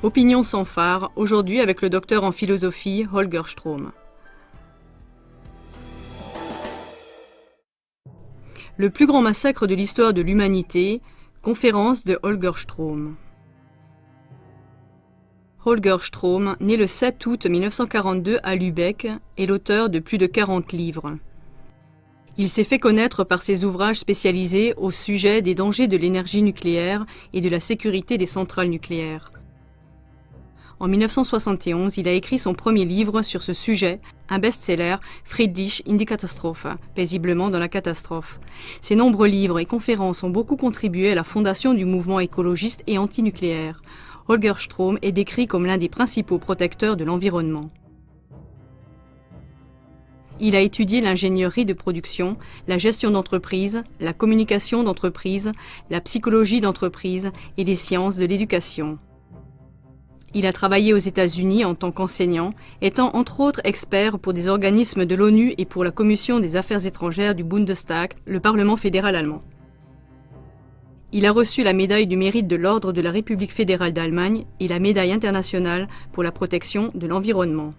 Opinion sans phare, aujourd'hui avec le docteur en philosophie Holger Strohm. Le plus grand massacre de l'histoire de l'humanité, conférence de Holger Strohm. Holger Strohm, né le 7 août 1942 à Lübeck, est l'auteur de plus de 40 livres. Il s'est fait connaître par ses ouvrages spécialisés au sujet des dangers de l'énergie nucléaire et de la sécurité des centrales nucléaires. En 1971, il a écrit son premier livre sur ce sujet, un best-seller, Friedlich in die Katastrophe, paisiblement dans la catastrophe. Ses nombreux livres et conférences ont beaucoup contribué à la fondation du mouvement écologiste et antinucléaire. Holger Strohm est décrit comme l'un des principaux protecteurs de l'environnement. Il a étudié l'ingénierie de production, la gestion d'entreprise, la communication d'entreprise, la psychologie d'entreprise et les sciences de l'éducation. Il a travaillé aux États-Unis en tant qu'enseignant, étant entre autres expert pour des organismes de l'ONU et pour la Commission des Affaires étrangères du Bundestag, le Parlement fédéral allemand. Il a reçu la médaille du mérite de l'Ordre de la République fédérale d'Allemagne et la médaille internationale pour la protection de l'environnement.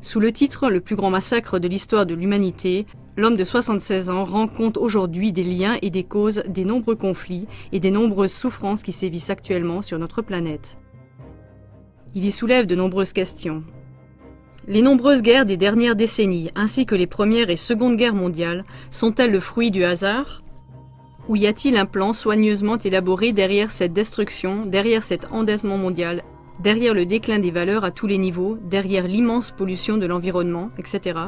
Sous le titre « Le plus grand massacre de l'histoire de l'humanité », l'homme de 76 ans rend compte aujourd'hui des liens et des causes des nombreux conflits et des nombreuses souffrances qui sévissent actuellement sur notre planète. Il y soulève de nombreuses questions. Les nombreuses guerres des dernières décennies, ainsi que les premières et secondes guerres mondiales, sont-elles le fruit du hasard ? Ou y a-t-il un plan soigneusement élaboré derrière cette destruction, derrière cet endettement mondial, derrière le déclin des valeurs à tous les niveaux, derrière l'immense pollution de l'environnement, etc.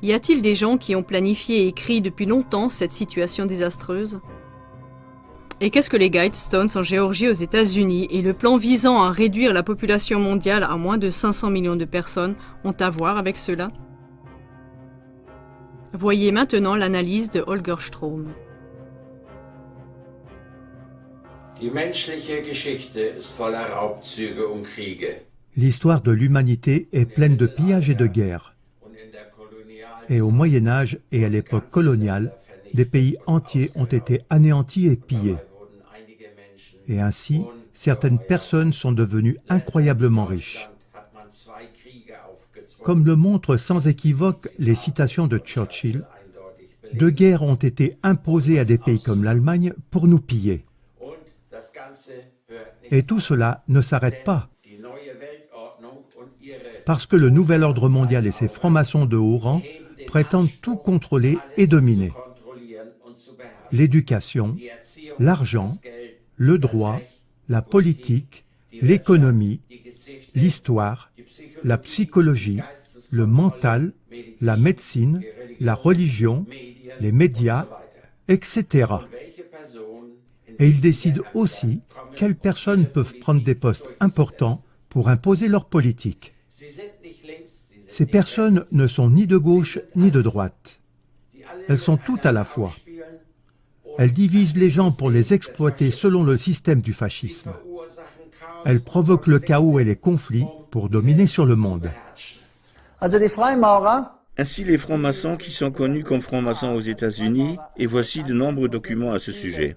Y a-t-il des gens qui ont planifié et écrit depuis longtemps cette situation désastreuse ? Et qu'est-ce que les Guidestones en Géorgie aux États-Unis et le plan visant à réduire la population mondiale à moins de 500 millions de personnes ont à voir avec cela ? Voyez maintenant l'analyse de Holger Strohm. L'histoire de l'humanité est pleine de pillages et de guerres. Et au Moyen Âge et à l'époque coloniale, des pays entiers ont été anéantis et pillés. Et ainsi, certaines personnes sont devenues incroyablement riches. Comme le montrent sans équivoque les citations de Churchill, deux guerres ont été imposées à des pays comme l'Allemagne pour nous piller. Et tout cela ne s'arrête pas. Parce que le nouvel ordre mondial et ses francs-maçons de haut rang prétendent tout contrôler et dominer. L'éducation, l'argent, le droit, la politique, l'économie, l'histoire, la psychologie, le mental, la médecine, la religion, les médias, etc. Et ils décident aussi quelles personnes peuvent prendre des postes importants pour imposer leur politique. Ces personnes ne sont ni de gauche ni de droite. Elles sont toutes à la fois. Elles divisent les gens pour les exploiter selon le système du fascisme. Elles provoquent le chaos et les conflits pour dominer sur le monde. Ainsi les francs-maçons qui sont connus comme francs-maçons aux États-Unis, et voici de nombreux documents à ce sujet.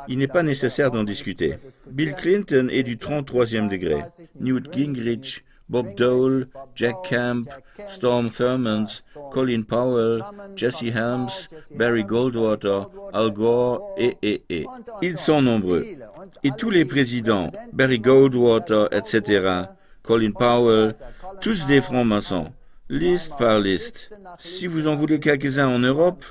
Il n'est pas nécessaire d'en discuter. Bill Clinton est du 33e degré. Newt Gingrich, Bob Dole, Jack Camp, Storm Thurmond, Colin Powell, Jesse Helms, Barry Goldwater, Al Gore et. Ils sont nombreux. Et tous les présidents, Barry Goldwater, etc., Colin Powell, tous des francs-maçons, liste par liste. Si vous en voulez quelques-uns en Europe,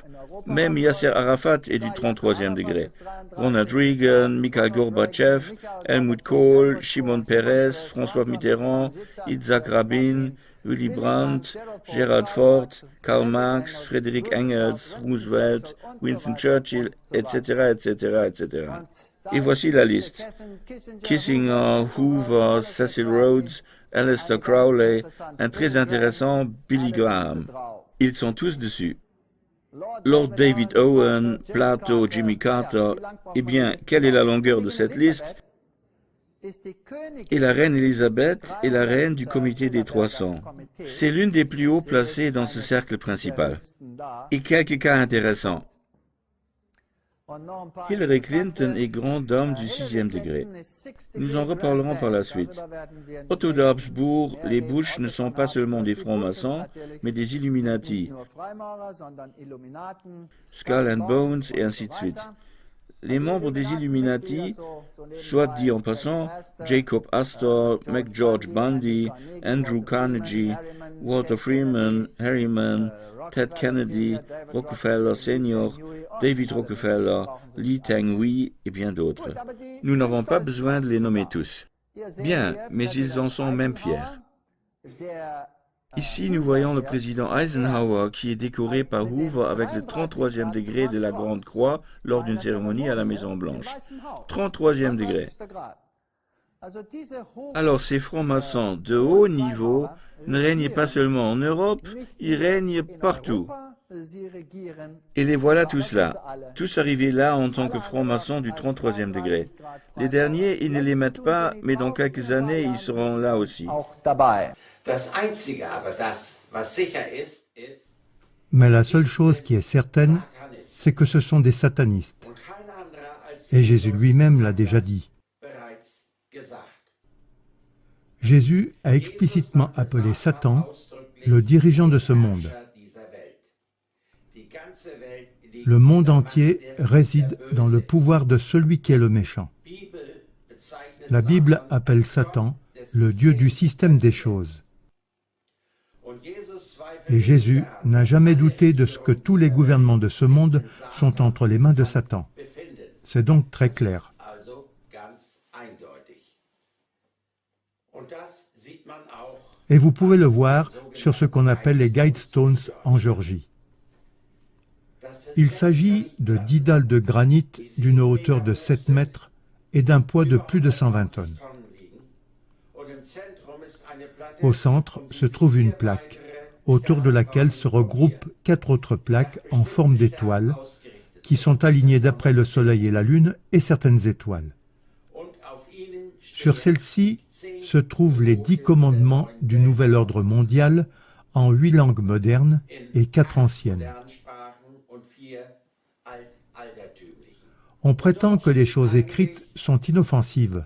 même Yasser Arafat est du 33e degré. Ronald Reagan, Mikhail Gorbatchev, Helmut Kohl, Shimon Peres, François Mitterrand, Yitzhak Rabin, Willy Brandt, Gerald Ford, Karl Marx, Friedrich Engels, Roosevelt, Winston Churchill, etc., etc., etc. Et voici la liste. Kissinger, Hoover, Cecil Rhodes, Aleister Crowley, un très intéressant Billy Graham. Ils sont tous dessus. Lord David Owen, Plato, Jimmy Carter. Eh bien, quelle est la longueur de cette liste? Et la reine Elisabeth est la reine du comité des 300. C'est l'une des plus haut placées dans ce cercle principal. Et quelques cas intéressants. Hillary Clinton est grande dame du 6e degré. Nous en reparlerons par la suite. Otto d'Habsbourg, les Bush ne sont pas seulement des francs-maçons, mais des Illuminati, Skull and Bones et ainsi de suite. Les membres des Illuminati, soit dit en passant, Jacob Astor, McGeorge Bundy, Andrew Carnegie, Walter Freeman, Harriman, Ted Kennedy, Rockefeller Senior, David Rockefeller, Lee Teng-hui et bien d'autres. Nous n'avons pas besoin de les nommer tous. Bien, mais ils en sont même fiers. Ici, nous voyons le président Eisenhower qui est décoré par Hoover avec le 33e degré de la Grande Croix lors d'une cérémonie à la Maison-Blanche. 33e degré. Alors ces francs-maçons de haut niveau ne règnent pas seulement en Europe, ils règnent partout. Et les voilà tous là, tous arrivés là en tant que francs-maçons du 33e degré. Les derniers, ils ne les mettent pas, mais dans quelques années, ils seront là aussi. Mais la seule chose qui est certaine, c'est que ce sont des satanistes. Et Jésus lui-même l'a déjà dit. Jésus a explicitement appelé Satan le dirigeant de ce monde. Le monde entier réside dans le pouvoir de celui qui est le méchant. La Bible appelle Satan le Dieu du système des choses. Et Jésus n'a jamais douté de ce que tous les gouvernements de ce monde sont entre les mains de Satan. C'est donc très clair. Et vous pouvez le voir sur ce qu'on appelle les Guidestones en Géorgie. Il s'agit de 10 dalles de granit d'une hauteur de 7 mètres et d'un poids de plus de 120 tonnes. Au centre se trouve une plaque, autour de laquelle se regroupent 4 autres plaques en forme d'étoiles, qui sont alignées d'après le Soleil et la Lune et certaines étoiles. Sur celles-ci se trouvent les 10 commandements du nouvel ordre mondial en 8 langues modernes et 4 anciennes. On prétend que les choses écrites sont inoffensives.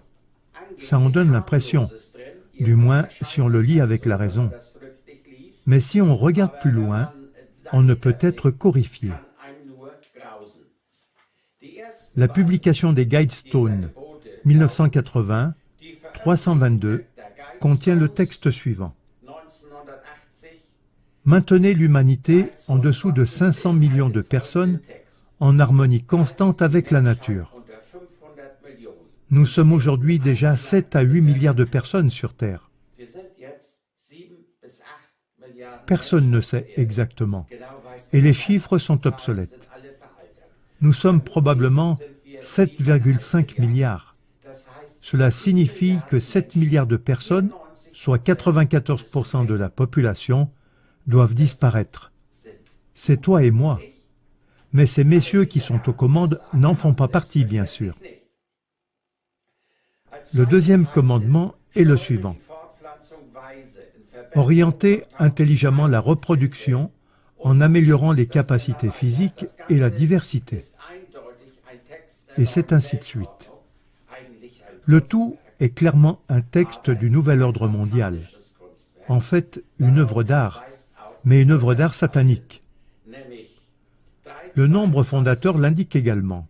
Ça en donne l'impression, du moins si on le lit avec la raison. Mais si on regarde plus loin, on ne peut être qu'horrifié. La publication des Guidestones, 1980, 322, contient le texte suivant. Maintenez l'humanité en dessous de 500 millions de personnes en harmonie constante avec la nature. Nous sommes aujourd'hui déjà 7 à 8 milliards de personnes sur Terre. Personne ne sait exactement, et les chiffres sont obsolètes. Nous sommes probablement 7,5 milliards. Cela signifie que 7 milliards de personnes, soit 94% de la population, doivent disparaître. C'est toi et moi. Mais ces messieurs qui sont aux commandes n'en font pas partie, bien sûr. Le deuxième commandement est le suivant. Orienter intelligemment la reproduction en améliorant les capacités physiques et la diversité. Et c'est ainsi de suite. Le tout est clairement un texte du nouvel ordre mondial. En fait, une œuvre d'art, mais une œuvre d'art satanique. Le nombre fondateur l'indique également,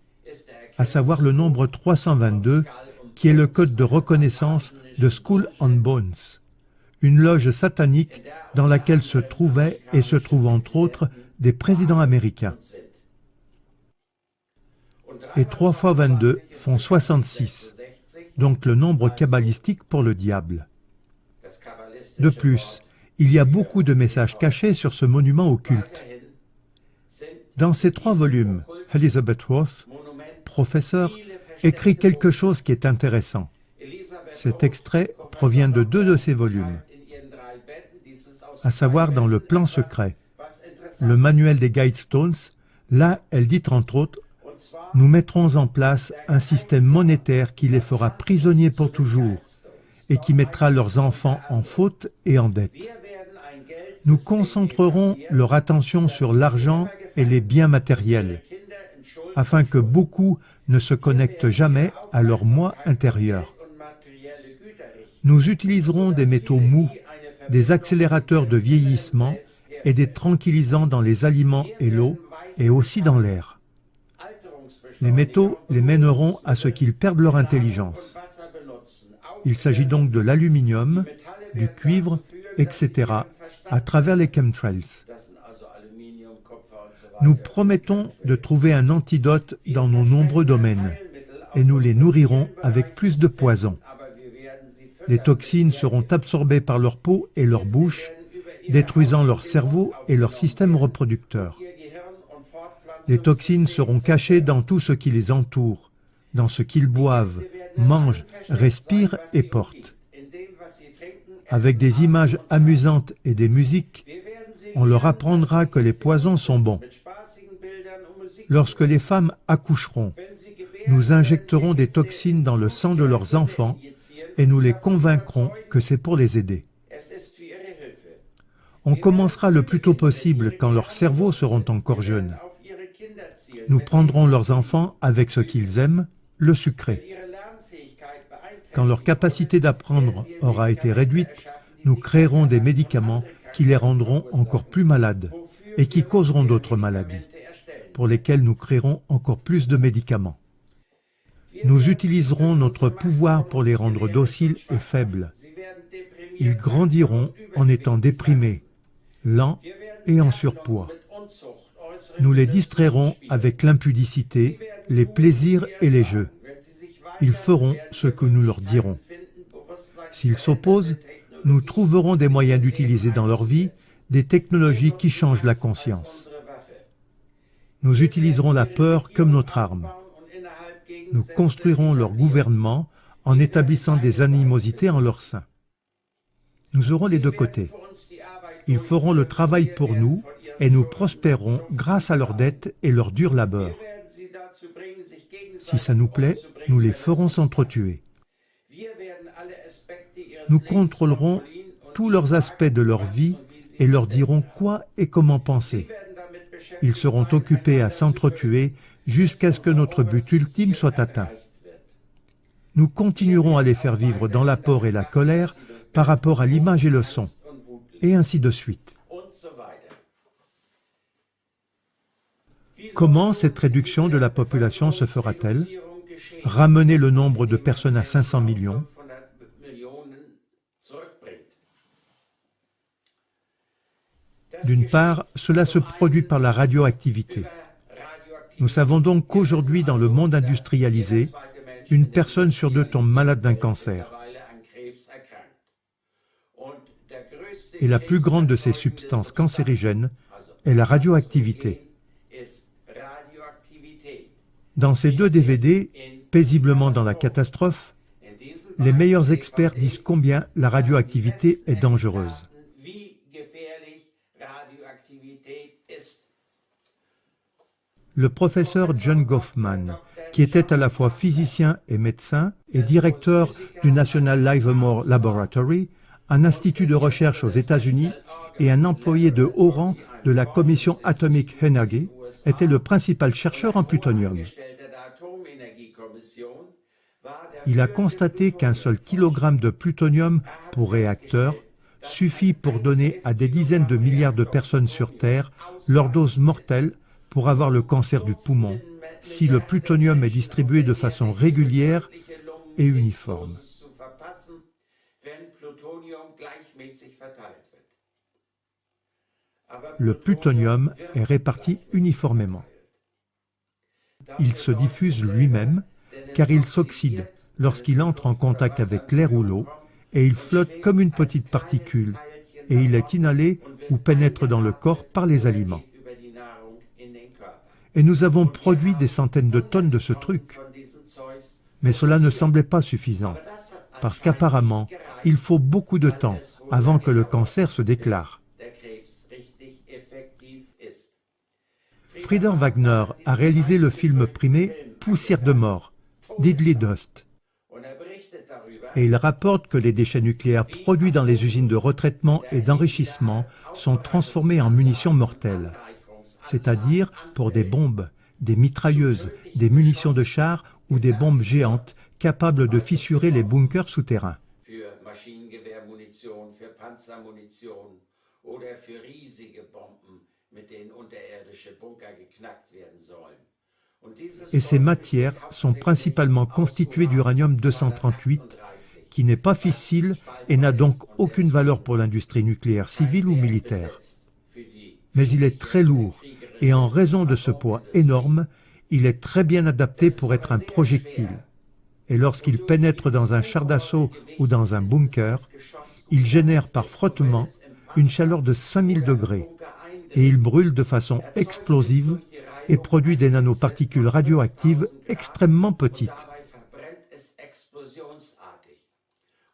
à savoir le nombre 322, qui est le code de reconnaissance de Skull and Bones, une loge satanique dans laquelle se trouvaient et se trouvent entre autres des présidents américains. Et 3 fois 22 font 66, donc le nombre kabbalistique pour le diable. De plus, il y a beaucoup de messages cachés sur ce monument occulte. Dans ces 3 volumes, Elizabeth Roth, professeur, écrit quelque chose qui est intéressant. Cet extrait provient de 2 de ces volumes, à savoir dans le plan secret. Le manuel des Guidestones, là, elle dit entre autres, « Nous mettrons en place un système monétaire qui les fera prisonniers pour toujours et qui mettra leurs enfants en faute et en dette. Nous concentrerons leur attention sur l'argent et les biens matériels, afin que beaucoup ne se connectent jamais à leur moi intérieur. Nous utiliserons des métaux mous, des accélérateurs de vieillissement et des tranquillisants dans les aliments et l'eau, et aussi dans l'air. Les métaux les mèneront à ce qu'ils perdent leur intelligence. Il s'agit donc de l'aluminium, du cuivre, etc., à travers les chemtrails. Nous promettons de trouver un antidote dans nos nombreux domaines, et nous les nourrirons avec plus de poison. Les toxines seront absorbées par leur peau et leur bouche, détruisant leur cerveau et leur système reproducteur. Les toxines seront cachées dans tout ce qui les entoure, dans ce qu'ils boivent, mangent, respirent et portent. Avec des images amusantes et des musiques, on leur apprendra que les poisons sont bons. Lorsque les femmes accoucheront, nous injecterons des toxines dans le sang de leurs enfants et nous les convaincrons que c'est pour les aider. On commencera le plus tôt possible quand leurs cerveaux seront encore jeunes. Nous prendrons leurs enfants avec ce qu'ils aiment, le sucré. Quand leur capacité d'apprendre aura été réduite, nous créerons des médicaments qui les rendront encore plus malades et qui causeront d'autres maladies, pour lesquelles nous créerons encore plus de médicaments. Nous utiliserons notre pouvoir pour les rendre dociles et faibles. Ils grandiront en étant déprimés, lents et en surpoids. Nous les distrairons avec l'impudicité, les plaisirs et les jeux. Ils feront ce que nous leur dirons. S'ils s'opposent, nous trouverons des moyens d'utiliser dans leur vie des technologies qui changent la conscience. Nous utiliserons la peur comme notre arme. Nous construirons leur gouvernement en établissant des animosités en leur sein. Nous aurons les deux côtés. Ils feront le travail pour nous et nous prospérerons grâce à leurs dettes et leur dur labeur. Si ça nous plaît, nous les ferons s'entretuer. Nous contrôlerons tous leurs aspects de leur vie et leur dirons quoi et comment penser. Ils seront occupés à s'entretuer jusqu'à ce que notre but ultime soit atteint. Nous continuerons à les faire vivre dans la peur et la colère par rapport à l'image et le son, et ainsi de suite. Comment cette réduction de la population se fera-t-elle? Ramener le nombre de personnes à 500 millions. D'une part, cela se produit par la radioactivité. Nous savons donc qu'aujourd'hui, dans le monde industrialisé, une personne sur deux tombe malade d'un cancer. Et la plus grande de ces substances cancérigènes est la radioactivité. Dans ces deux DVD, Paisiblement dans la catastrophe, les meilleurs experts disent combien la radioactivité est dangereuse. Le professeur John Goffman, qui était à la fois physicien et médecin et directeur du National Livermore Laboratory, un institut de recherche aux États-Unis et un employé de haut rang de la Commission Atomic Energy, était le principal chercheur en plutonium. Il a constaté qu'un seul kilogramme de plutonium pour réacteur suffit pour donner à des dizaines de milliards de personnes sur Terre leur dose mortelle pour avoir le cancer du poumon, si le plutonium est distribué de façon régulière et uniforme. Le plutonium est réparti uniformément. Il se diffuse lui-même car il s'oxyde lorsqu'il entre en contact avec l'air ou l'eau et il flotte comme une petite particule et il est inhalé ou pénètre dans le corps par les aliments. Et nous avons produit des centaines de tonnes de ce truc. Mais cela ne semblait pas suffisant, parce qu'apparemment, il faut beaucoup de temps avant que le cancer se déclare. Frieder Wagner a réalisé le film primé « Poussière de mort » d'Idly Dust. Et il rapporte que les déchets nucléaires produits dans les usines de retraitement et d'enrichissement sont transformés en munitions mortelles, c'est-à-dire pour des bombes, des mitrailleuses, des munitions de chars ou des bombes géantes capables de fissurer les bunkers souterrains. Für Maschinengewehrmunition, für Panzermunition oder für riesige Bomben, mit denen unterirdische Bunker geknackt werden sollen. Et ces matières sont principalement constituées d'uranium-238, qui n'est pas fissile et n'a donc aucune valeur pour l'industrie nucléaire civile ou militaire. Mais il est très lourd et en raison de ce poids énorme, il est très bien adapté pour être un projectile. Et lorsqu'il pénètre dans un char d'assaut ou dans un bunker, il génère par frottement une chaleur de 5000 degrés et il brûle de façon explosive et produit des nanoparticules radioactives extrêmement petites.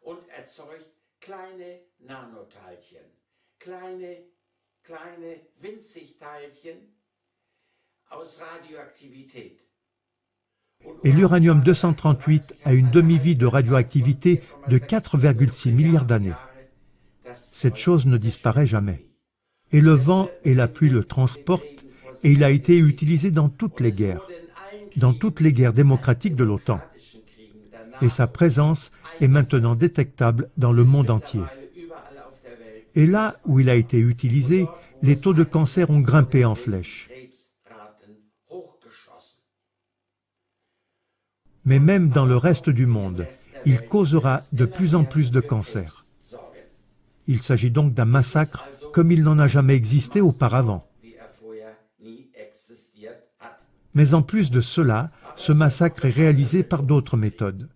Und erzeugt kleine Nanoteilchen, kleine Winzigteilchen aus Radioaktivität. Et l'uranium-238 a une demi-vie de radioactivité de 4,6 milliards d'années. Cette chose ne disparaît jamais. Et le vent et la pluie le transportent et il a été utilisé dans toutes les guerres démocratiques de l'OTAN. Et sa présence est maintenant détectable dans le monde entier. Et là où il a été utilisé, les taux de cancer ont grimpé en flèche. Mais même dans le reste du monde, il causera de plus en plus de cancers. Il s'agit donc d'un massacre comme il n'en a jamais existé auparavant. Mais en plus de cela, ce massacre est réalisé par d'autres méthodes.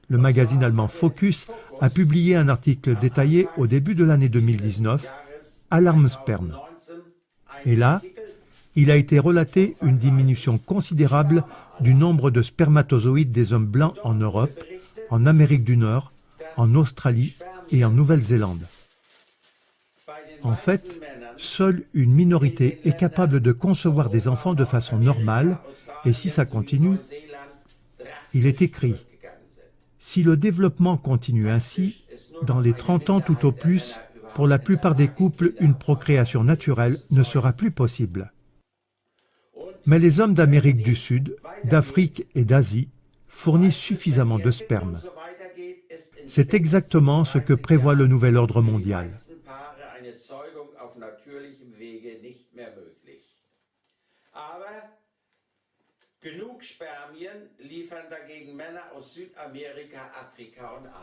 Le magazine allemand Focus a publié un article détaillé au début de l'année 2019, Alarme Sperme. Et là, il a été relaté une diminution considérable du nombre de spermatozoïdes des hommes blancs en Europe, en Amérique du Nord, en Australie et en Nouvelle-Zélande. En fait, seule une minorité est capable de concevoir des enfants de façon normale, et si ça continue, il est écrit « Si le développement continue ainsi, dans les 30 ans tout au plus, pour la plupart des couples, une procréation naturelle ne sera plus possible. » Mais les hommes d'Amérique du Sud, d'Afrique et d'Asie fournissent suffisamment de sperme. C'est exactement ce que prévoit le nouvel ordre mondial.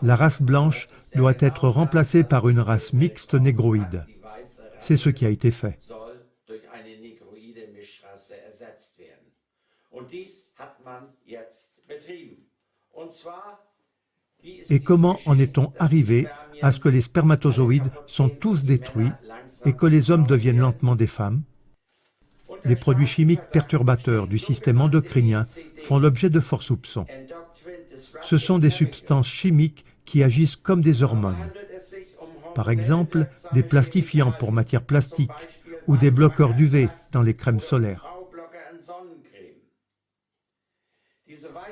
La race blanche doit être remplacée par une race mixte négroïde. C'est ce qui a été fait. Et comment en est-on arrivé à ce que les spermatozoïdes sont tous détruits et que les hommes deviennent lentement des femmes? Les produits chimiques perturbateurs du système endocrinien font l'objet de forts soupçons. Ce sont des substances chimiques qui agissent comme des hormones. Par exemple, des plastifiants pour matières plastiques ou des bloqueurs d'UV dans les crèmes solaires.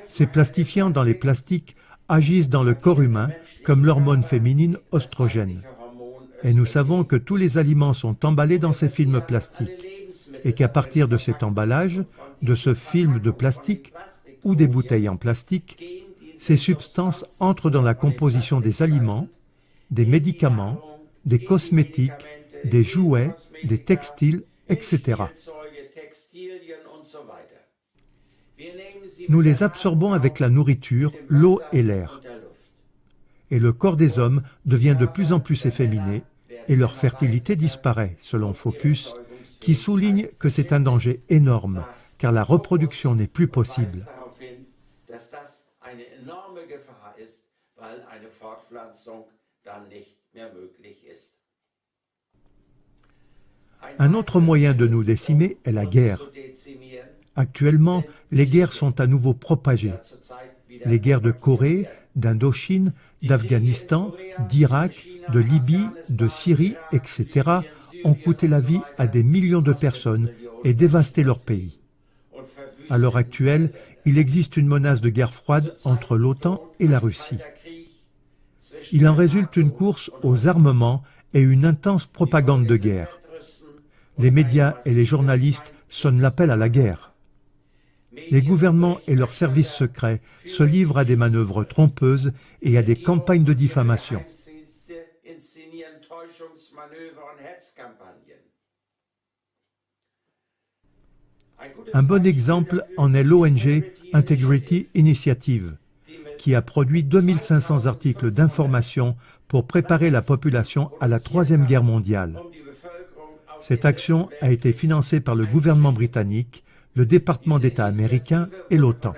Ces plastifiants dans les plastiques agissent dans le corps humain comme l'hormone féminine oestrogène. Et nous savons que tous les aliments sont emballés dans ces films plastiques et qu'à partir de cet emballage, de ce film de plastique ou des bouteilles en plastique, ces substances entrent dans la composition des aliments, des médicaments, des cosmétiques, des jouets, des textiles, etc. Nous les absorbons avec la nourriture, l'eau et l'air. Et le corps des hommes devient de plus en plus efféminé et leur fertilité disparaît, selon Focus, qui souligne que c'est un danger énorme, car la reproduction n'est plus possible. Un autre moyen de nous décimer est la guerre. Actuellement, les guerres sont à nouveau propagées. Les guerres de Corée, d'Indochine, d'Afghanistan, d'Irak, de Libye, de Syrie, etc. ont coûté la vie à des millions de personnes et dévasté leur pays. À l'heure actuelle, il existe une menace de guerre froide entre l'OTAN et la Russie. Il en résulte une course aux armements et une intense propagande de guerre. Les médias et les journalistes sonnent l'appel à la guerre. Les gouvernements et leurs services secrets se livrent à des manœuvres trompeuses et à des campagnes de diffamation. Un bon exemple en est l'ONG Integrity Initiative, qui a produit 2500 articles d'information pour préparer la population à la Troisième Guerre mondiale. Cette action a été financée par le gouvernement britannique, le département d'État américain et l'OTAN.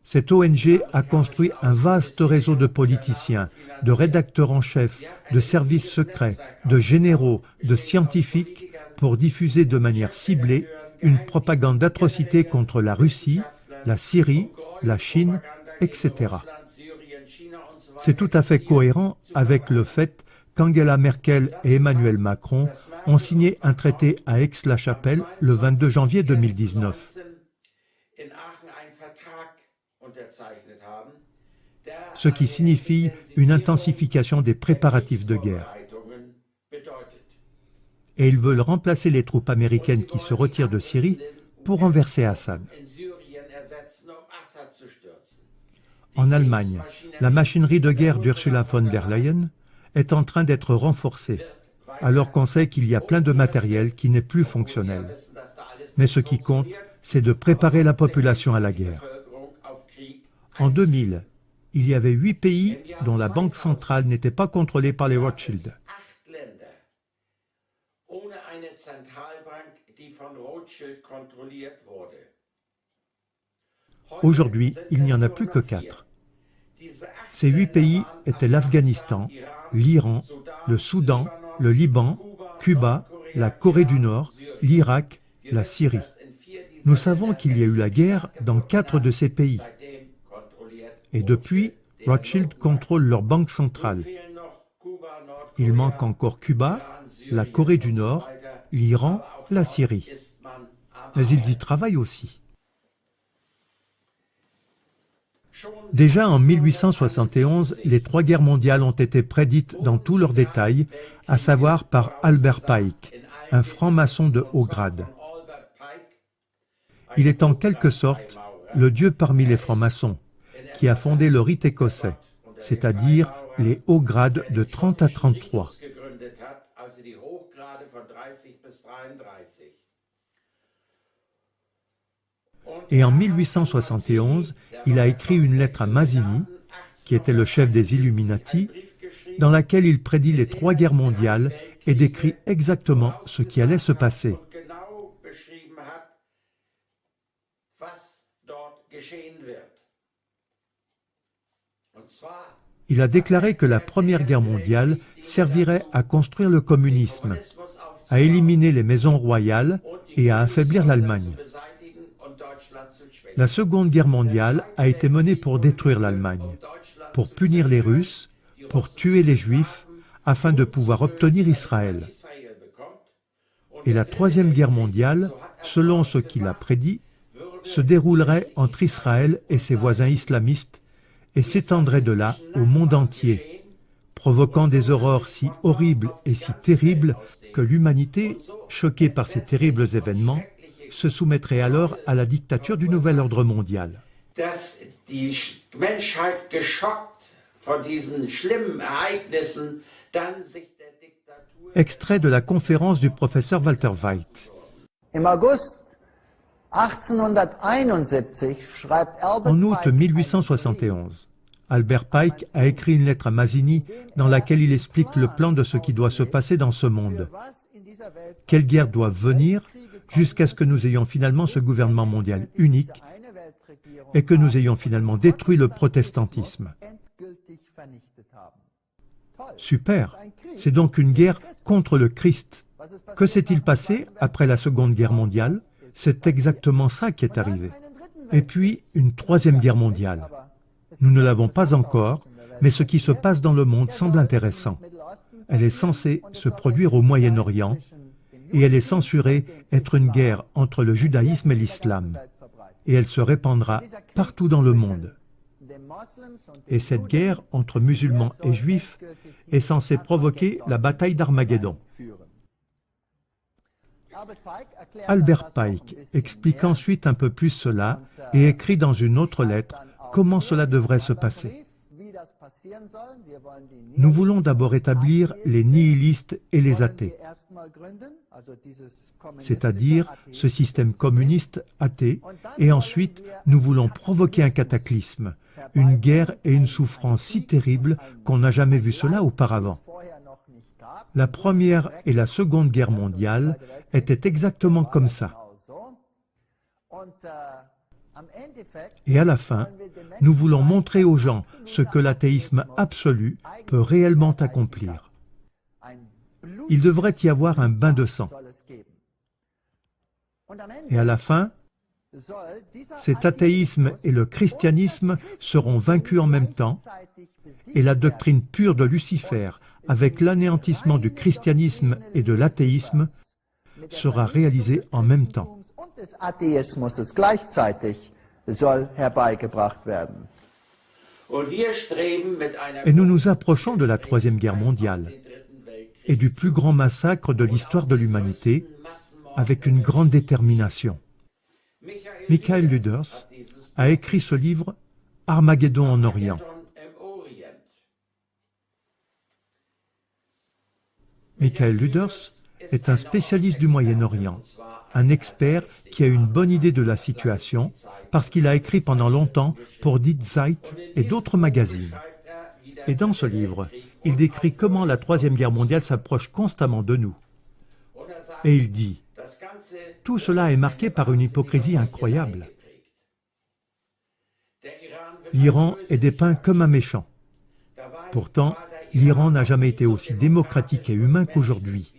Cette ONG a construit un vaste réseau de politiciens, de rédacteurs en chef, de services secrets, de généraux, de scientifiques pour diffuser de manière ciblée une propagande d'atrocités contre la Russie, la Syrie, la Chine, etc. C'est tout à fait cohérent avec le fait qu'Angela Merkel et Emmanuel Macron ont signé un traité à Aix-la-Chapelle le 22 janvier 2019. Ce qui signifie une intensification des préparatifs de guerre. Et ils veulent remplacer les troupes américaines qui se retirent de Syrie pour renverser Assad. En Allemagne, la machinerie de guerre d'Ursula von der Leyen est en train d'être renforcée, alors qu'on sait qu'il y a plein de matériel qui n'est plus fonctionnel. Mais ce qui compte, c'est de préparer la population à la guerre. En 2000, il y avait 8 pays dont la banque centrale n'était pas contrôlée par les Rothschild. Aujourd'hui, il n'y en a plus que 4. Ces 8 pays étaient l'Afghanistan, l'Iran, le Soudan, le Liban, Cuba, la Corée du Nord, l'Irak, la Syrie. Nous savons qu'il y a eu la guerre dans 4 de ces pays. Et depuis, Rothschild contrôle leur banque centrale. Il manque encore Cuba, la Corée du Nord, l'Iran, la Syrie. Mais ils y travaillent aussi. Déjà en 1871, les 3 guerres mondiales ont été prédites dans tous leurs détails, à savoir par Albert Pike, un franc-maçon de haut grade. Il est en quelque sorte le dieu parmi les francs-maçons, qui a fondé le rite écossais, c'est-à-dire les hauts grades de 30 à 33. Et en 1871, il a écrit une lettre à Mazzini, qui était le chef des Illuminati, dans laquelle il prédit les 3 guerres mondiales et décrit exactement ce qui allait se passer. Il a déclaré que la Première Guerre mondiale servirait à construire le communisme, à éliminer les maisons royales et à affaiblir l'Allemagne. La Seconde Guerre mondiale a été menée pour détruire l'Allemagne, pour punir les Russes, pour tuer les Juifs, afin de pouvoir obtenir Israël. Et la Troisième Guerre mondiale, selon ce qu'il a prédit, se déroulerait entre Israël et ses voisins islamistes et s'étendrait de là au monde entier, provoquant des horreurs si horribles et si terribles que l'humanité, choquée par ces terribles événements, se soumettrait alors à la dictature du nouvel ordre mondial. Extrait de la conférence du professeur Walter Weith. En août 1871, Albert Pike a écrit une lettre à Mazzini dans laquelle il explique le plan de ce qui doit se passer dans ce monde. Quelles guerres doivent venir jusqu'à ce que nous ayons finalement ce gouvernement mondial unique et que nous ayons finalement détruit le protestantisme. Super, c'est donc une guerre contre le Christ. Que s'est-il passé après la Seconde Guerre mondiale? C'est exactement ça qui est arrivé. Et puis, une Troisième Guerre mondiale. Nous ne l'avons pas encore, mais ce qui se passe dans le monde semble intéressant. Elle est censée se produire au Moyen-Orient, et elle est censurée être une guerre entre le judaïsme et l'islam. Et elle se répandra partout dans le monde. Et cette guerre entre musulmans et juifs est censée provoquer la bataille d'Armageddon. Albert Pike explique ensuite un peu plus cela et écrit dans une autre lettre comment cela devrait se passer. Nous voulons d'abord établir les nihilistes et les athées, c'est-à-dire ce système communiste athée, et ensuite nous voulons provoquer un cataclysme, une guerre et une souffrance si terribles qu'on n'a jamais vu cela auparavant. La Première et la Seconde Guerre mondiale étaient exactement comme ça. Et à la fin, nous voulons montrer aux gens ce que l'athéisme absolu peut réellement accomplir. Il devrait y avoir un bain de sang. Et à la fin, cet athéisme et le christianisme seront vaincus en même temps, et la doctrine pure de Lucifer, avec l'anéantissement du christianisme et de l'athéisme, sera réalisée en même temps. Et nous nous approchons de la Troisième Guerre mondiale et du plus grand massacre de l'histoire de l'humanité avec une grande détermination. Michael Luders a écrit ce livre « Armageddon en Orient ». Michael Luders est un spécialiste du Moyen-Orient, un expert qui a une bonne idée de la situation parce qu'il a écrit pendant longtemps pour Die Zeit et d'autres magazines. Et dans ce livre, il décrit comment la Troisième Guerre mondiale s'approche constamment de nous. Et il dit « Tout cela est marqué par une hypocrisie incroyable. L'Iran est dépeint comme un méchant. Pourtant, l'Iran n'a jamais été aussi démocratique et humain qu'aujourd'hui.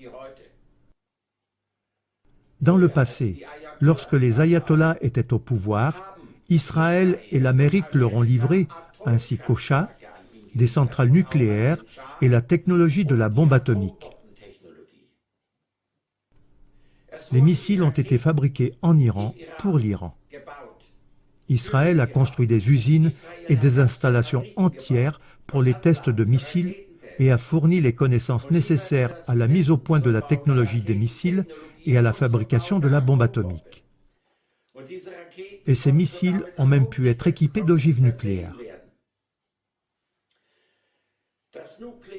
Dans le passé, lorsque les ayatollahs étaient au pouvoir, Israël et l'Amérique leur ont livré, ainsi qu'au Shah, des centrales nucléaires et la technologie de la bombe atomique. Les missiles ont été fabriqués en Iran pour l'Iran. Israël a construit des usines et des installations entières pour les tests de missiles et a fourni les connaissances nécessaires à la mise au point de la technologie des missiles et à la fabrication de la bombe atomique. Et ces missiles ont même pu être équipés d'ogives nucléaires.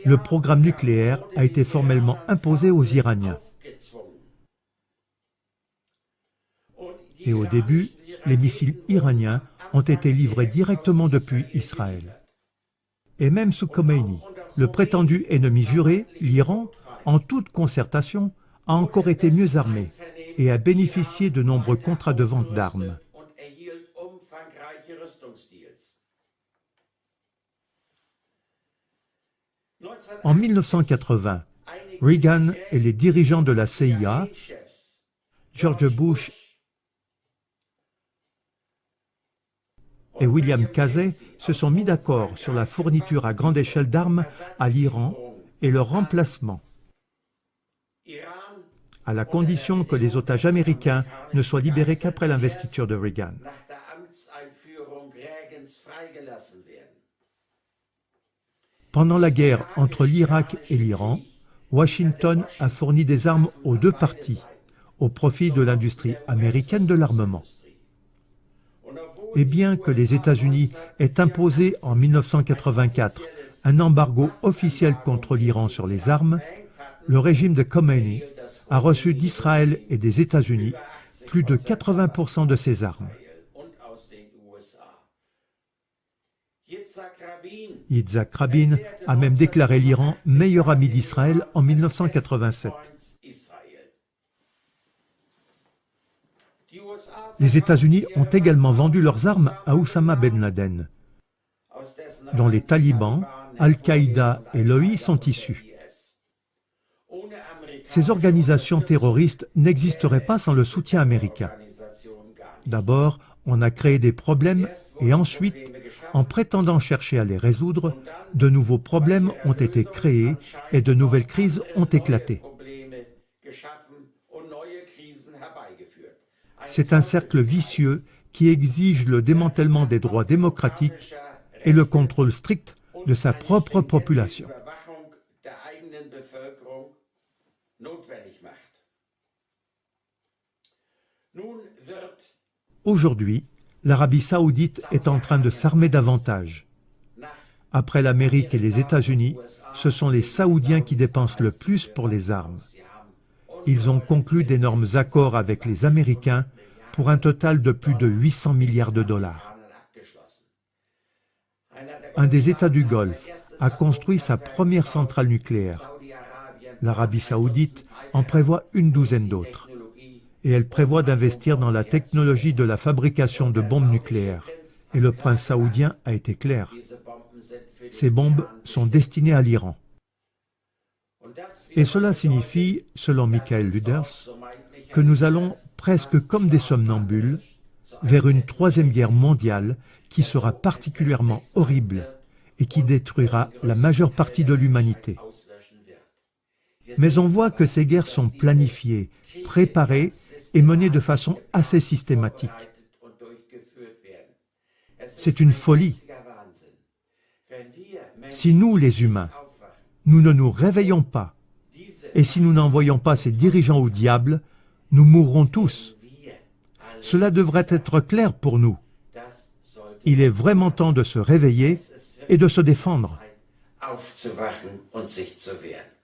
Le programme nucléaire a été formellement imposé aux Iraniens. Et au début, les missiles iraniens ont été livrés directement depuis Israël. Et même sous Khomeini, le prétendu ennemi juré, l'Iran, en toute concertation, a encore été mieux armé et a bénéficié de nombreux contrats de vente d'armes. En 1980, Reagan et les dirigeants de la CIA, George Bush et William Casey, se sont mis d'accord sur la fourniture à grande échelle d'armes à l'Iran et leur remplacement, à la condition que les otages américains ne soient libérés qu'après l'investiture de Reagan. Pendant la guerre entre l'Irak et l'Iran, Washington a fourni des armes aux deux parties, au profit de l'industrie américaine de l'armement. Et bien que les États-Unis aient imposé en 1984 un embargo officiel contre l'Iran sur les armes, le régime de Khomeini a reçu d'Israël et des États-Unis plus de 80% de ces armes. Yitzhak Rabin a même déclaré l'Iran meilleur ami d'Israël en 1987. Les États-Unis ont également vendu leurs armes à Oussama Ben Laden, dont les talibans, Al-Qaïda et l'OI sont issus. Ces organisations terroristes n'existeraient pas sans le soutien américain. D'abord, on a créé des problèmes et ensuite, en prétendant chercher à les résoudre, de nouveaux problèmes ont été créés et de nouvelles crises ont éclaté. C'est un cercle vicieux qui exige le démantèlement des droits démocratiques et le contrôle strict de sa propre population. Aujourd'hui, l'Arabie saoudite est en train de s'armer davantage. Après l'Amérique et les États-Unis, ce sont les Saoudiens qui dépensent le plus pour les armes. Ils ont conclu d'énormes accords avec les Américains pour un total de plus de 800 milliards de dollars. Un des États du Golfe a construit sa première centrale nucléaire. L'Arabie saoudite en prévoit une douzaine d'autres. Et elle prévoit d'investir dans la technologie de la fabrication de bombes nucléaires. Et le prince saoudien a été clair. Ces bombes sont destinées à l'Iran. Et cela signifie, selon Michael Luders, que nous allons, presque comme des somnambules, vers une troisième guerre mondiale qui sera particulièrement horrible et qui détruira la majeure partie de l'humanité. Mais on voit que ces guerres sont planifiées, préparées et menées de façon assez systématique. C'est une folie. Si nous, les humains, nous ne nous réveillons pas, et si nous n'envoyons pas ces dirigeants au diable, nous mourrons tous. Cela devrait être clair pour nous. Il est vraiment temps de se réveiller et de se défendre. Aufzuwachen und sich zu wehren.